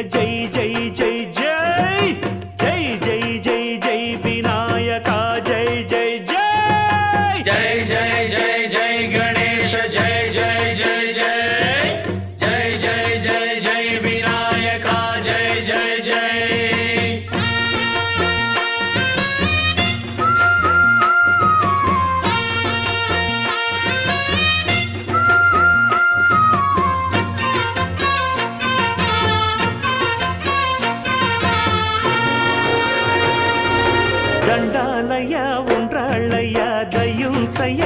జై జై జై జై జై జై జై జై వినాయక జై జై జై జై జై జై జై గణేశ జై జై జై జై జై జై జై జై వినాయక జై జై జై దండాలయ్య ఉండ్రాళ్ళయ్య దయ్యుంచయ్య